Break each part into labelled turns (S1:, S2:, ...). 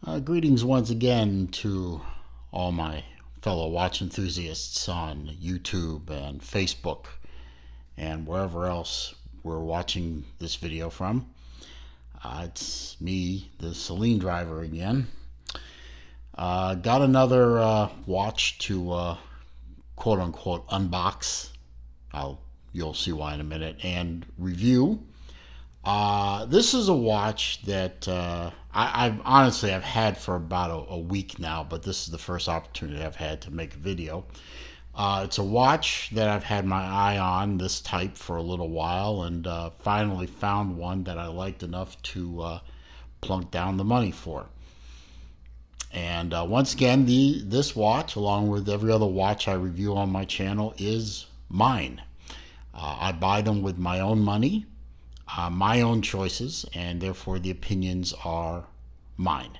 S1: Greetings once again to all my fellow watch enthusiasts on YouTube and Facebook and wherever else we're watching this video from. It's me, the Celine driver again. Got another watch to quote unquote unbox. You'll see why in a minute, and review. This is a watch that I've honestly I've had for about a week now, but this is the first opportunity I've had to make a video. It's a watch that I've had my eye on, this type, for a little while, and finally found one that I liked enough to plunk down the money for. And once again, this watch, along with every other watch I review on my channel, is mine. I buy them with my own money, my own choices, and therefore the opinions are mine.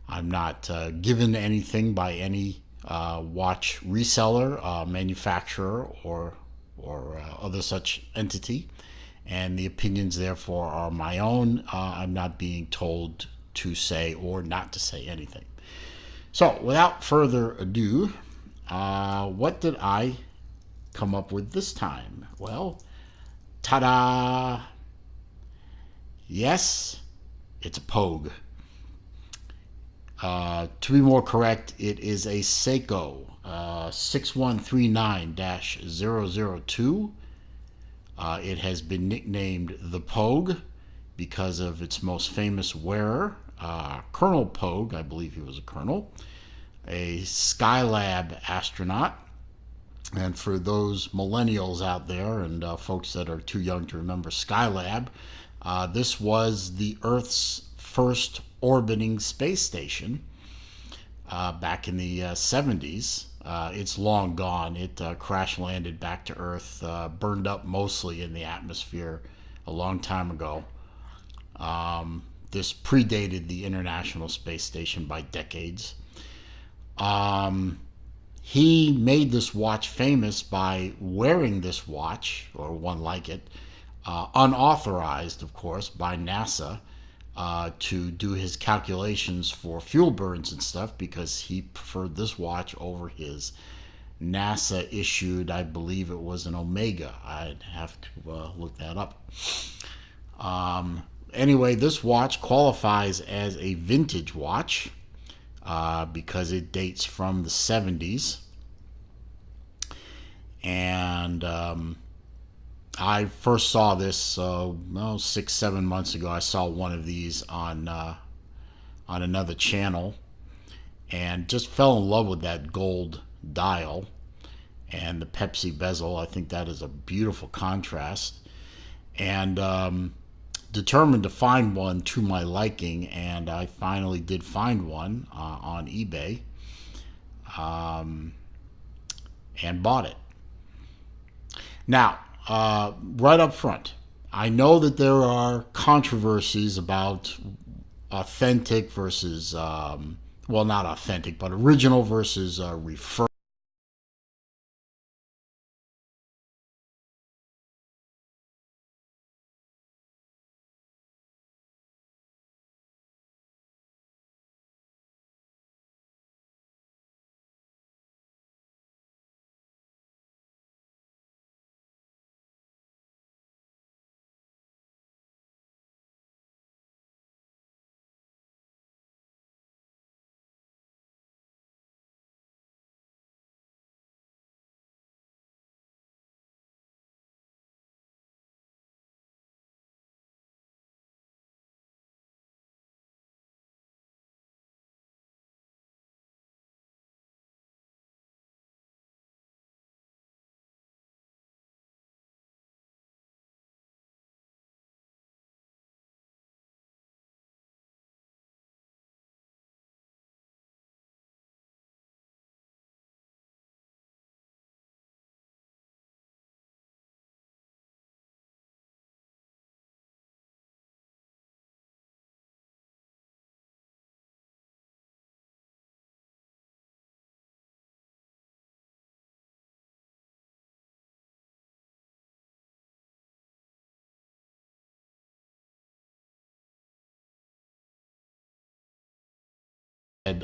S1: I'm not given anything by any watch reseller, manufacturer, or other such entity, and the opinions therefore are my own. I'm not being told to say or not to say anything. So, without further ado, what did I come up with this time? Well, ta-da! Yes, it's a Pogue. To be more correct, it is a Seiko 6139-002. It has been nicknamed the Pogue because of its most famous wearer, Colonel Pogue. I believe he was a colonel, a Skylab astronaut. And for those millennials out there and folks that are too young to remember Skylab, this was the Earth's first orbiting space station back in the 70s. It's long gone. It crash landed back to Earth, burned up mostly in the atmosphere a long time ago. This predated the International Space Station by decades. He made this watch famous by wearing this watch, or one like it, unauthorized, of course, by NASA, to do his calculations for fuel burns and stuff, because he preferred this watch over his NASA issued, I believe it was an Omega. I'd have to look that up. Anyway, this watch qualifies as a vintage watch because it dates from the 70s. And I first saw this 6-7 months ago. I saw one of these on another channel and just fell in love with that gold dial and the Pepsi bezel. I think that is a beautiful contrast, and determined to find one to my liking, and I finally did find one on eBay, and bought it. Now, right up front, I know that there are controversies about authentic versus, well, not authentic, but original versus refurbished.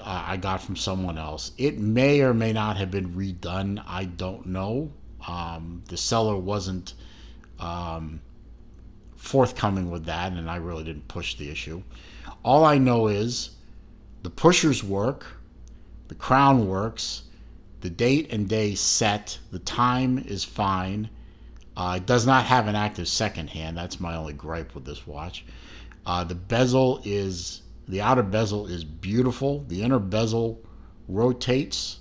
S1: I got from someone else. It may or may not have been redone. I don't know. The seller wasn't forthcoming with that, and I really didn't push the issue. All I know is the pushers work, the crown works, the date and day set, the time is fine. It does not have an active second hand. That's my only gripe with this watch. The bezel is, the outer bezel is beautiful. The inner bezel rotates,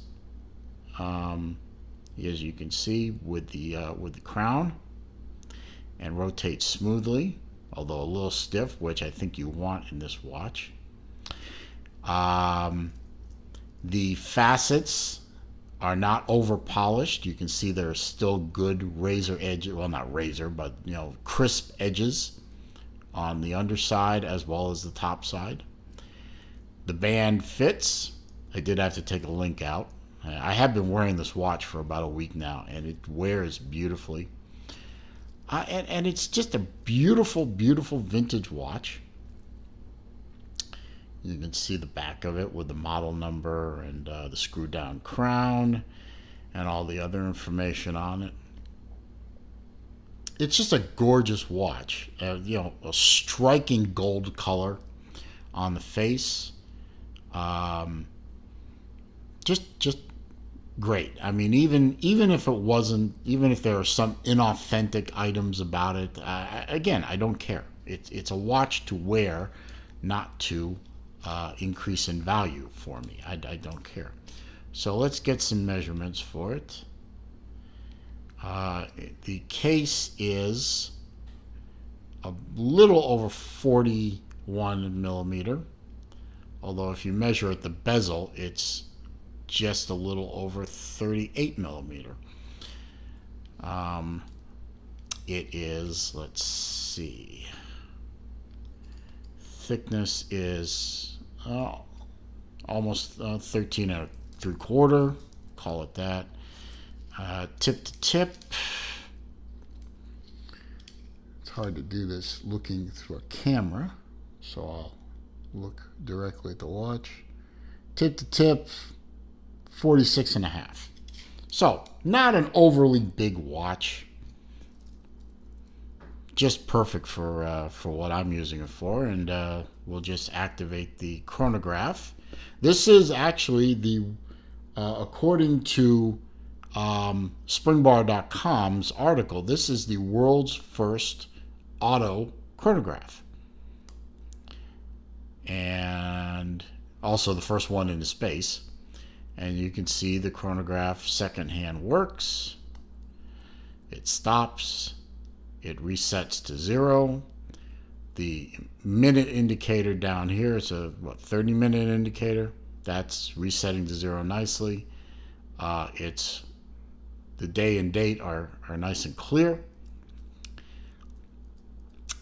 S1: as you can see with the crown, and rotates smoothly, although a little stiff, which I think you want in this watch. The facets are not over polished. You can see there are still good razor edges, well, not razor, but crisp edges on the underside as well as the top side. The band fits. I did have to take a link out. I have been wearing this watch for about a week now, and it wears beautifully. And it's just a beautiful, beautiful vintage watch. You can see the back of it with the model number and the screw down crown and all the other information on it. It's just a gorgeous watch. A striking gold color on the face. Just great. I mean, even if it wasn't, even if there are some inauthentic items about it, again, I don't care. It's a watch to wear, not to increase in value for me. I don't care. So let's get some measurements for it. The case is a little over 41 millimeter, although if you measure at the bezel, it's just a little over 38 millimeter. It is, let's see, thickness is almost 13 3/4, call it that. Tip to tip, it's hard to do this looking through a camera, so I'll look directly at the watch. Tip to tip, 46.5. So not an overly big watch, just perfect for what I'm using it for. And we'll just activate the chronograph. This is actually the according to springbar.com's article, this is the world's first auto chronograph, and also the first one into space. And you can see the chronograph second hand works. It stops, it resets to 0. The minute indicator down here is a 30-minute indicator. That's resetting to 0 nicely. It's the day and date are nice and clear,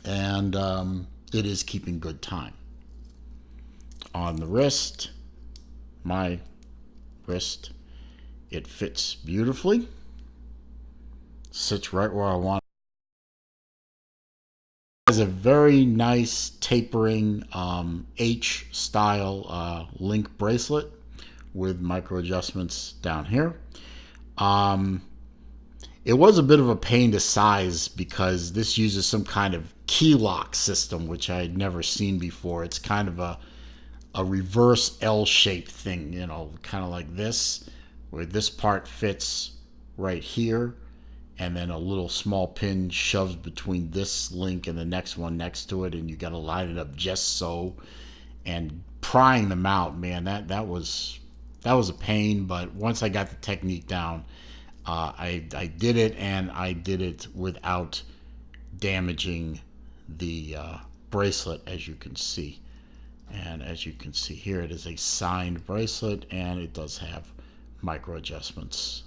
S1: and it is keeping good time. On the wrist, my wrist, it fits beautifully, sits right where I want. It has a very nice tapering H style link bracelet with micro adjustments down here. It was a bit of a pain to size because this uses some kind of key lock system, which I had never seen before. It's kind of a reverse L-shaped thing, kind of like this, where this part fits right here, and then a little small pin shoves between this link and the next one next to it, and you got to line it up just so. And prying them out, man, that was a pain. But once I got the technique down, I did it, and I did it without damaging the bracelet, as you can see. And as you can see here, it is a signed bracelet, and it does have micro adjustments.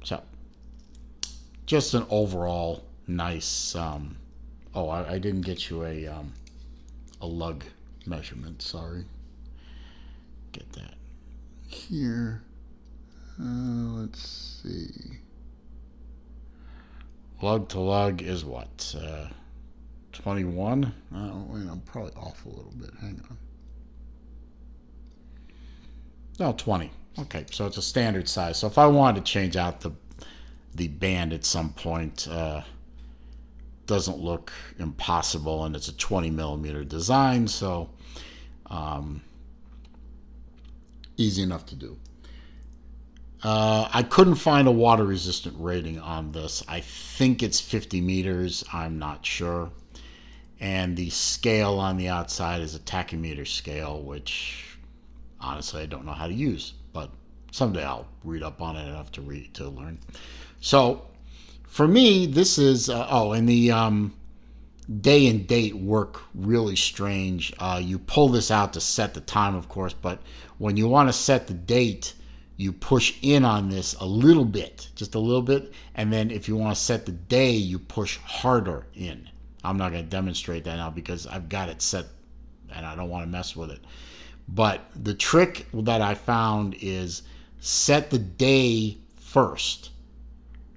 S1: So just an overall nice I didn't get you a lug measurement, sorry. Get that here. Let's see. Lug to lug is what? 21? Wait, I'm probably off a little bit. Hang on. No, 20. Okay, so it's a standard size. So if I wanted to change out the band at some point, doesn't look impossible, and it's a 20 millimeter design, so easy enough to do. I couldn't find a water resistant rating on this. I think it's 50 meters. I'm not sure. And the scale on the outside is a tachymeter scale, which honestly I don't know how to use, but someday I'll read up on it enough to learn. So for me, this is and the day and date work really strange. You pull this out to set the time, of course, but when you want to set the date, you push in on this a little bit, just a little bit, and then if you want to set the day, you push harder in. I'm not going to demonstrate that now because I've got it set and I don't want to mess with it. But the trick that I found is set the day first,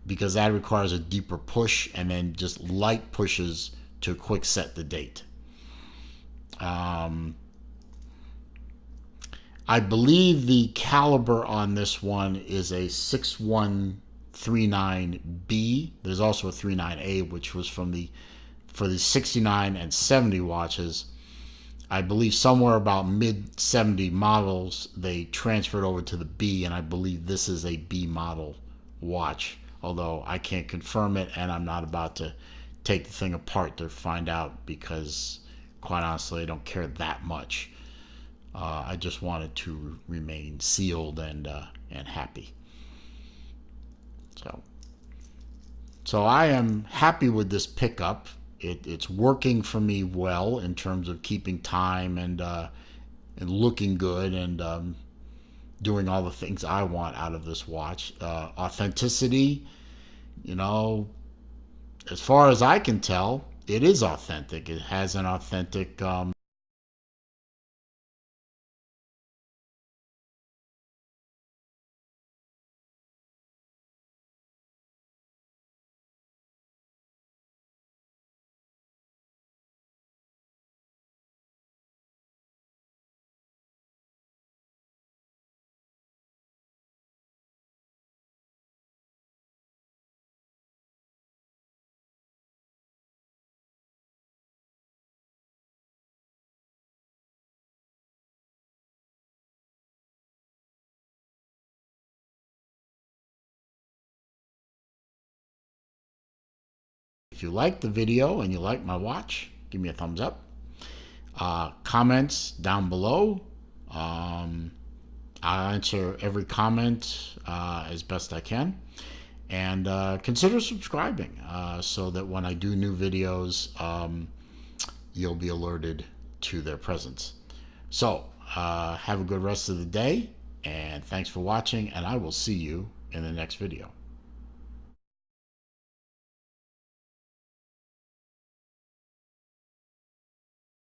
S1: because that requires a deeper push, and then just light pushes to quick set the date. I believe the caliber on this one is a 6139B. There's also a 39A, which was for the 69 and 70 watches. I believe somewhere about mid 70 models they transferred over to the B, and I believe this is a B model watch, although I can't confirm it, and I'm not about to take the thing apart to find out because, quite honestly, I don't care that much. I just wanted to remain sealed and happy. So I am happy with this pickup. It's working for me well in terms of keeping time and looking good and doing all the things I want out of this watch. Authenticity, as far as I can tell, it is authentic. It has an authentic If you like the video and you like my watch, give me a thumbs up. Comments down below. I'll answer every comment as best I can. And consider subscribing so that when I do new videos, you'll be alerted to their presence. So have a good rest of the day, and thanks for watching, and I will see you in the next video.